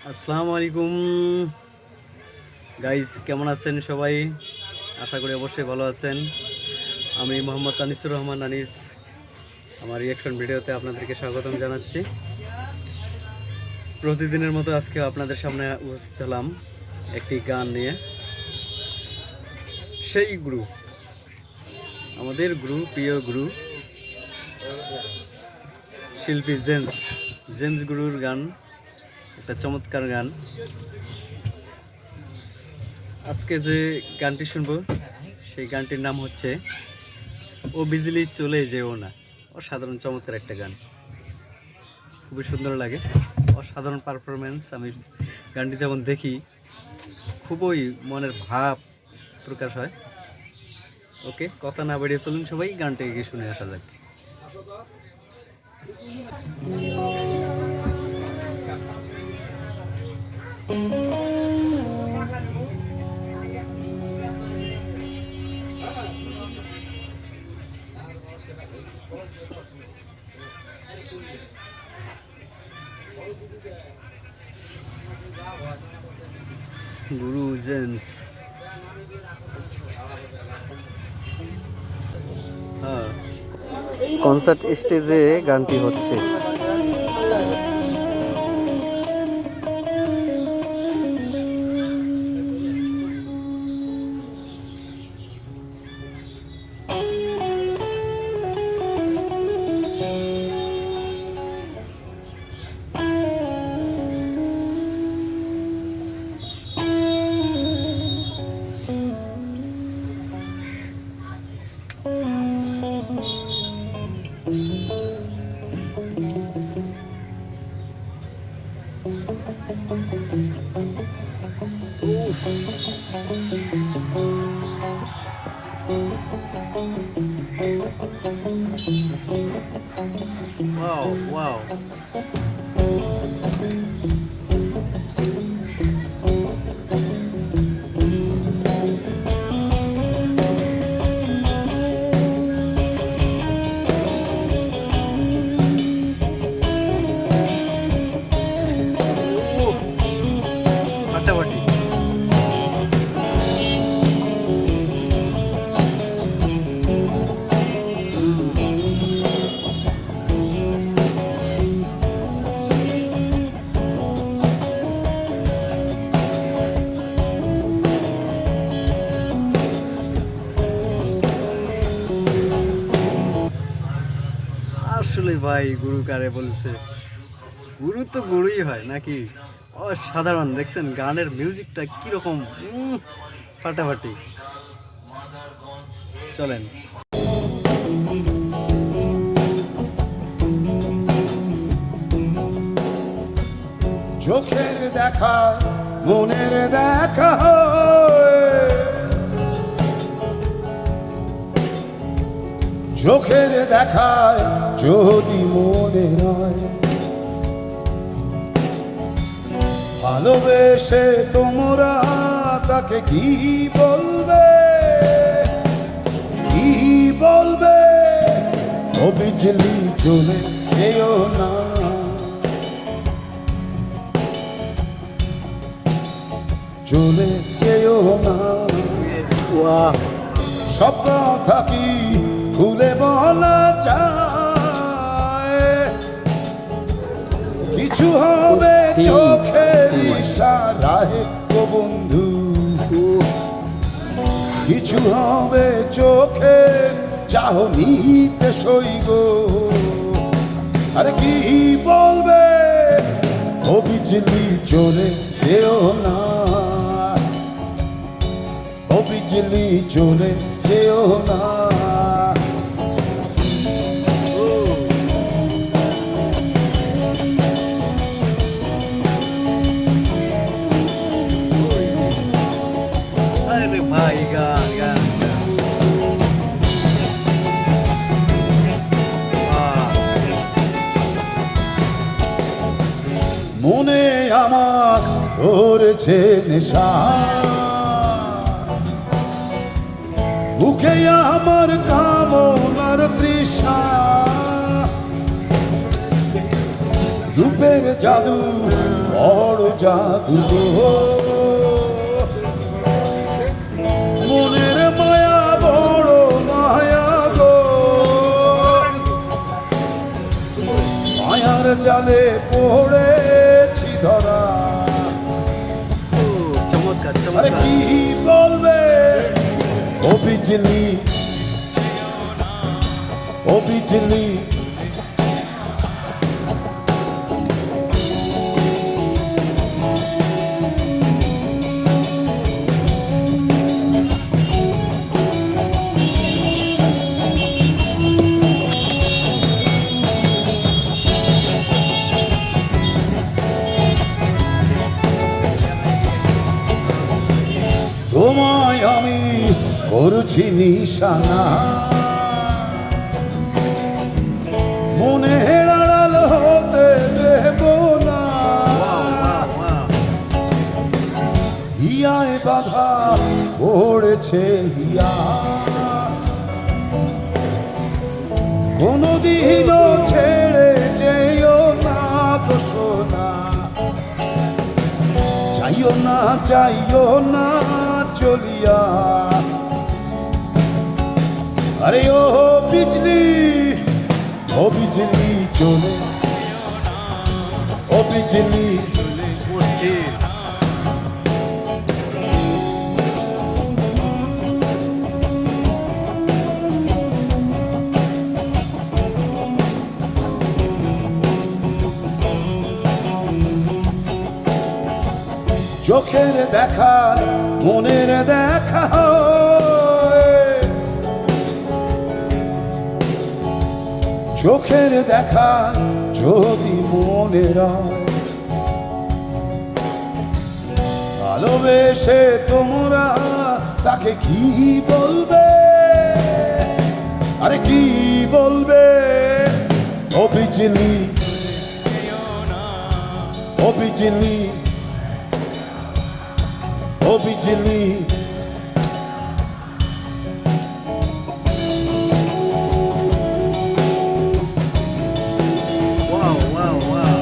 আসসালামু আলাইকুম গাইজ, কেমন আছেন সবাই? আশা করি অবশ্যই ভালো আছেন। আমি মোহাম্মদ আনিসুর রহমান আনিস, আমার রিয়াকশন ভিডিওতে আপনাদেরকে স্বাগতম জানাচ্ছি। প্রতিদিনের মতো আজকে আপনাদের সামনে উপস্থিত হলাম একটি গান নিয়ে। সেই গুরু, আমাদের গুরু, প্রিয় গুরু শিল্পী জেমস গুরুর গান, একটা চমৎকার গান। আজকে যে গানটি শুনবো সেই গানটির নাম হচ্ছে ও বিজলি চলে যেও না। অসাধারণ চমৎকার একটা গান, খুবই সুন্দর লাগে, অসাধারণ পারফরমেন্স। আমি গানটি যখন দেখি খুবই মনের ভাব প্রকাশ হয়। ওকে, কথা না বাড়িয়ে চলুন সবাই গানটাকে শুনে আসা যাক। গুরু জেমস, হ্যাঁ, কনসার্ট স্টেজে গানটি হচ্ছে। Wow, wow. ফাটাফাটি। আসলে ভাই, গুরু কারে বলছে? গুরু তো গুরুই হয় নাকি? অসাধারণ, দেখছেন গানের মিউজিকটা কিরকম ফাটাফাটি। চলেন। চোখের দেখা মনের দেখা, চোখের দেখায় যদি মনে নয়, ভালোবেসে তোমরা তাকে কি বলবে, কি বলবে? ও বিজলি চলে যেও না, চলে যেও না। সব কথা কি খুলে বলা যায়? কিছু হবে চোখের ইশারায় গো বন্ধু, কিছু হবে চোখের চাহনিতে সইব। আরে কি বলবে? ও বিজলি চলে যেও না, ও বিজলি চলে যেও না। আরে ভাই, গান গান গান। মনে আমার ধরেছে নেশা, বুকে আমার কামনার তৃষা, রূপের জাদু বড় জাদু গো। মনের মায়া বড় মায়া গো, মায়ার জালে পড়েছি ধরা। ও চমৎকার আরে চমৎকার। কি বলবে ও বিজলি, ও বিজলি, তোমায় আমি করছি নিশানা, মনে আড়াল হতে দেব না। Wow wow wow. হিয়ায় বাধা পড়েছে হিয়া, কোনদিনও ছেড়ে যেও না তো সোনা। যাইও না যাইও না চলিয়া, আরে ও বিজলি, ও বিজলি চলে, ও বিজলি, অস্থির। চোখের দেখা মনের দেখা হয়, চোখের দেখা যদি মনের হয়। ভালোবেসে তোমরা তাকে কি বলবে, আরে কি বলবে ও বিজলি, ও বিজলি, ও বিজলি। Wow wow wow.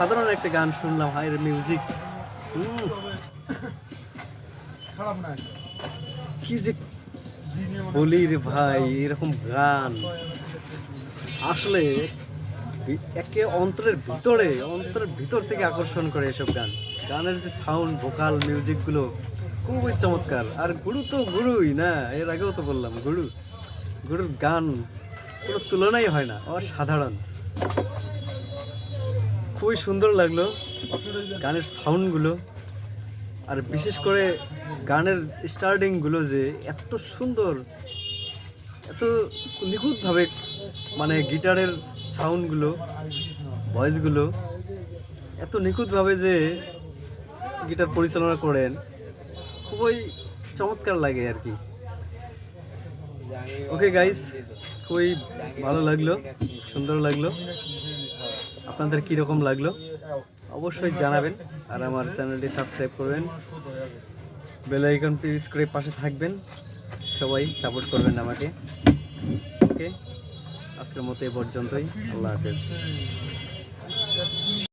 অসাধারণ একটা গান শুনলাম, হায়ের মিউজিক, কি যে বলি রে ভাই, এরকম গান আসলে একে অন্তরের ভিতর থেকে আকর্ষণ করে এসব গান। গানের যে সাউন্ড, ভোকাল, মিউজিকগুলো খুবই চমৎকার। আর গুরু তো গুরুই না, এর আগেও তো বললাম গুরুর গান কোনো তুলনাই হয় না, অসাধারণ। খুবই সুন্দর লাগলো গানের সাউন্ডগুলো, আর বিশেষ করে গানের স্টার্টিংগুলো যে এত সুন্দর, এত নিখুঁতভাবে, মানে গিটারের সাউন্ডগুলো, ভয়েসগুলো এত নিখুঁতভাবে যে গিটার পরিচালনা করেন, খুবই চমৎকার লাগে আর কি। ওকে গাইস, খুবই ভালো লাগলো, সুন্দর লাগলো। আপনাদের কীরকম লাগলো অবশ্যই জানাবেন, আর আমার চ্যানেলটি সাবস্ক্রাইব করবেন, বেল আইকন প্রেস করে পাশে থাকবেন, সবাই সাপোর্ট করবেন আমাকে। ওকে, আজকের মতো এ পর্যন্তই, আল্লাহ হাফেজ।